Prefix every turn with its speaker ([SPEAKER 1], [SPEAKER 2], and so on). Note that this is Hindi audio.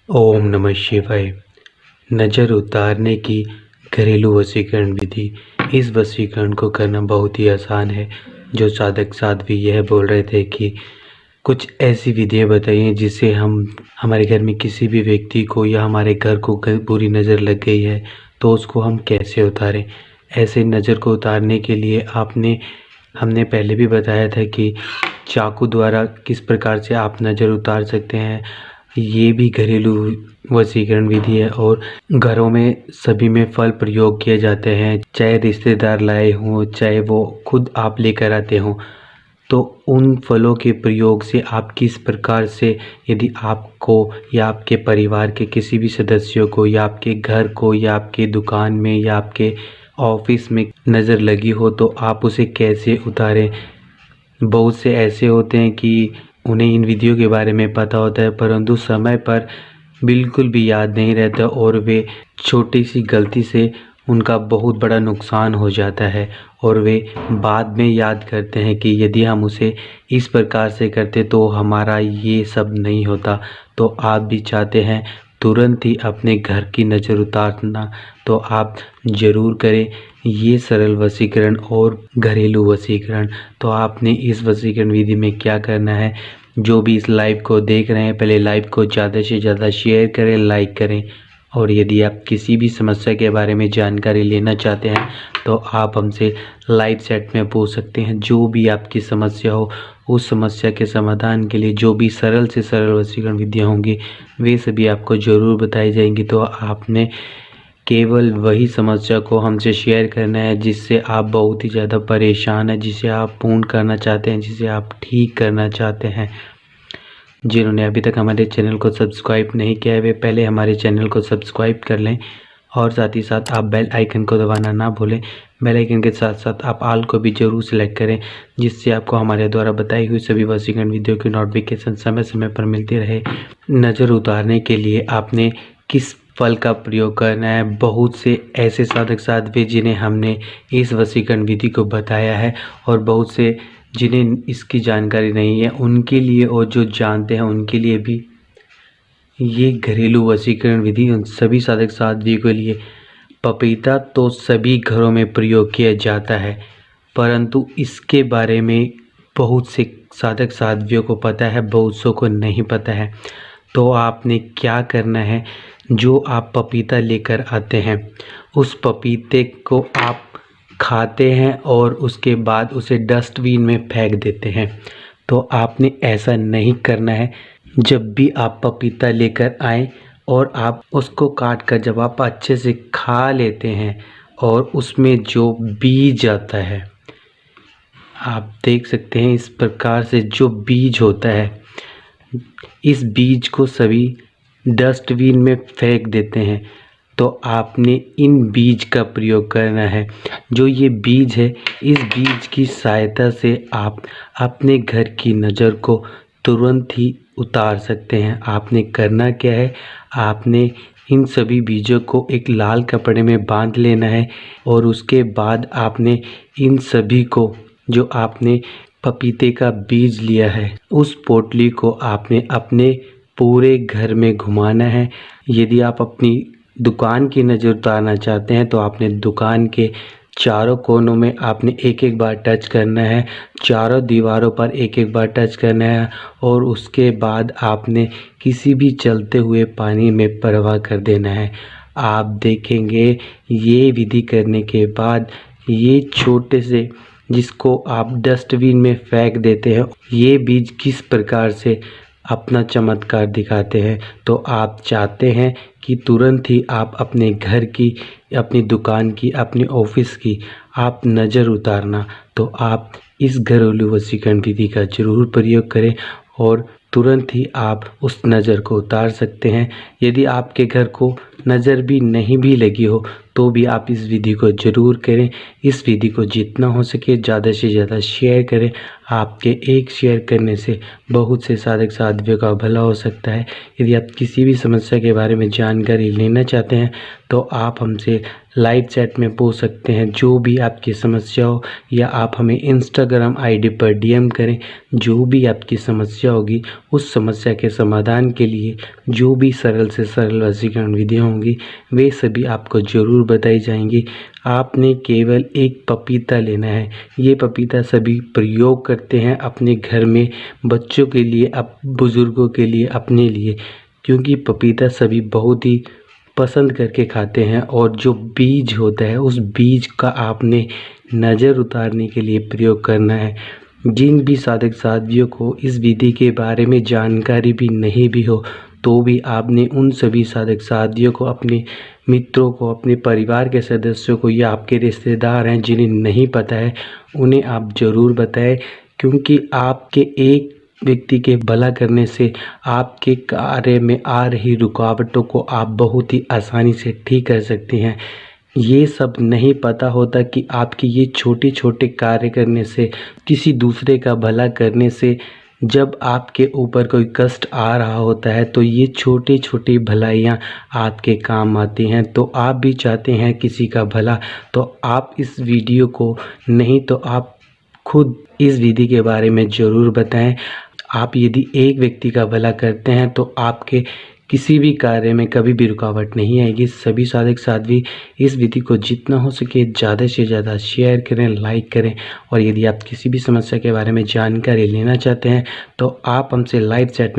[SPEAKER 1] ओम नमः शिवाय। नज़र उतारने की घरेलू वशीकरण विधि। इस वशीकरण को करना बहुत ही आसान है। जो साधक साध्वी यह बोल रहे थे कि कुछ ऐसी विधियाँ बताइए जिससे हम हमारे घर में किसी भी व्यक्ति को या हमारे घर को बुरी नज़र लग गई है तो उसको हम कैसे उतारें। ऐसे नज़र को उतारने के लिए हमने पहले भी बताया था कि चाकू द्वारा किस प्रकार से आप नज़र उतार सकते हैं। ये भी घरेलू वशीकरण विधि है और घरों में सभी में फल प्रयोग किए जाते हैं, चाहे रिश्तेदार लाए हों चाहे वो खुद आप लेकर आते हों। तो उन फलों के प्रयोग से आप किस प्रकार से, यदि आपको या आपके परिवार के किसी भी सदस्यों को या आपके घर को या आपके दुकान में या आपके ऑफिस में नज़र लगी हो तो आप उसे कैसे उतारें। बहुत से ऐसे होते हैं कि उन्हें इन विधियों के बारे में पता होता है परंतु समय पर बिल्कुल भी याद नहीं रहता और वे छोटी सी गलती से उनका बहुत बड़ा नुकसान हो जाता है और वे बाद में याद करते हैं कि यदि हम उसे इस प्रकार से करते तो हमारा ये सब नहीं होता। तो आप भी चाहते हैं तुरंत ही अपने घर की नज़र उतारना तो आप ज़रूर करें ये सरल वशीकरण और घरेलू वशीकरण। तो आपने इस वशीकरण विधि में क्या करना है, जो भी इस लाइव को देख रहे हैं पहले लाइव को ज़्यादा से ज़्यादा शेयर करें, लाइक करें। और यदि आप किसी भी समस्या के बारे में जानकारी लेना चाहते हैं तो आप हमसे लाइव चैट में पूछ सकते हैं। जो भी आपकी समस्या हो उस समस्या के समाधान के लिए जो भी सरल से सरल वशीकरण विधियाँ होंगी वे सभी आपको ज़रूर बताई जाएंगी। तो आपने केवल वही समस्या को हमसे शेयर करना है जिससे आप बहुत ही ज़्यादा परेशान हैं, जिसे आप पूर्ण करना चाहते हैं, जिसे आप ठीक करना चाहते हैं। जिन्होंने अभी तक हमारे चैनल को सब्सक्राइब नहीं किया है वे पहले हमारे चैनल को सब्सक्राइब कर लें और साथ ही साथ आप बेल आइकन को दबाना ना भूलें। बेल आइकन के साथ साथ आप ऑल को भी ज़रूर सेलेक्ट करें जिससे आपको हमारे द्वारा बताई हुई सभी वशीकरण वीडियो की नोटिफिकेशन समय समय पर मिलती रहे। नज़र उतारने के लिए आपने किस फल का प्रयोग करना है। बहुत से ऐसे साधक साध्वी जिन्हें हमने इस वशीकरण विधि को बताया है और बहुत से जिन्हें इसकी जानकारी नहीं है उनके लिए और जो जानते हैं उनके लिए भी ये घरेलू वशीकरण विधि उन सभी साधक साध्वी के लिए। पपीता तो सभी घरों में प्रयोग किया जाता है परंतु इसके बारे में बहुत से साधक साध्वियों को पता है, बहुत सौ को नहीं पता है। तो आपने क्या करना है, जो आप पपीता लेकर आते हैं उस पपीते को आप खाते हैं और उसके बाद उसे डस्टबिन में फेंक देते हैं। तो आपने ऐसा नहीं करना है। जब भी आप पपीता लेकर आएँ और आप उसको काट कर जब आप अच्छे से खा लेते हैं और उसमें जो बीज आता है आप देख सकते हैं इस प्रकार से जो बीज होता है इस बीज को सभी डस्टबिन में फेंक देते हैं। तो आपने इन बीज का प्रयोग करना है। जो ये बीज है इस बीज की सहायता से आप अपने घर की नज़र को तुरंत ही उतार सकते हैं। आपने करना क्या है, आपने इन सभी बीजों को एक लाल कपड़े में बांध लेना है और उसके बाद आपने इन सभी को जो आपने पपीते का बीज लिया है उस पोटली को आपने अपने पूरे घर में घुमाना है। यदि आप अपनी दुकान की नज़र उतारना चाहते हैं तो आपने दुकान के चारों कोनों में आपने एक एक बार टच करना है, चारों दीवारों पर एक एक बार टच करना है और उसके बाद आपने किसी भी चलते हुए पानी में प्रवाह कर देना है। आप देखेंगे ये विधि करने के बाद ये छोटे से जिसको आप डस्टबिन में फेंक देते हैं ये बीज किस प्रकार से अपना चमत्कार दिखाते हैं। तो आप चाहते हैं कि तुरंत ही आप अपने घर की, अपनी दुकान की, अपने ऑफिस की आप नज़र उतारना तो आप इस घरेलू वशीकरण विधि का ज़रूर प्रयोग करें और तुरंत ही आप उस नज़र को उतार सकते हैं। यदि आपके घर को नज़र भी नहीं भी लगी हो तो भी आप इस विधि को ज़रूर करें। इस विधि को जितना हो सके ज़्यादा से ज़्यादा शेयर करें। आपके एक शेयर करने से बहुत से साधक साध्वियों का भला हो सकता है। यदि आप किसी भी समस्या के बारे में जानकारी लेना चाहते हैं तो आप हमसे लाइव चैट में पूछ सकते हैं जो भी आपकी समस्या हो, या आप हमें इंस्टाग्राम आईडी पर डीएम करें। जो भी आपकी समस्या होगी उस समस्या के समाधान के लिए जो भी सरल से सरल वशीकरण विधियाँ होंगी वे सभी आपको ज़रूर बताई जाएंगी। आपने केवल एक पपीता लेना है। ये पपीता सभी प्रयोग करते हैं अपने घर में, बच्चों के लिए, बुज़ुर्गों के लिए, अपने लिए, क्योंकि पपीता सभी बहुत ही पसंद करके खाते हैं। और जो बीज होता है उस बीज का आपने नज़र उतारने के लिए प्रयोग करना है। जिन भी साधक साध्वियों को इस विधि के बारे में जानकारी भी नहीं भी हो तो भी आपने उन सभी साधक साध्वियों को, अपने मित्रों को, अपने परिवार के सदस्यों को या आपके रिश्तेदार हैं जिन्हें नहीं पता है उन्हें आप ज़रूर बताएं, क्योंकि आपके एक व्यक्ति के भला करने से आपके कार्य में आ रही रुकावटों को आप बहुत ही आसानी से ठीक कर सकते हैं। ये सब नहीं पता होता कि आपके ये छोटे छोटे कार्य करने से, किसी दूसरे का भला करने से जब आपके ऊपर कोई कष्ट आ रहा होता है तो ये छोटी छोटी भलाइयाँ आपके काम आती हैं। तो आप भी चाहते हैं किसी का भला, तो आप इस वीडियो को नहीं तो आप खुद इस विधि के बारे में ज़रूर बताएं। आप यदि एक व्यक्ति का भला करते हैं तो आपके किसी भी कार्य में कभी भी रुकावट नहीं आएगी। सभी साधक साध्वी इस विधि को जितना हो सके ज़्यादा से ज़्यादा शेयर करें, लाइक करें। और यदि आप किसी भी समस्या के बारे में जानकारी लेना चाहते हैं तो आप हमसे लाइव चैट में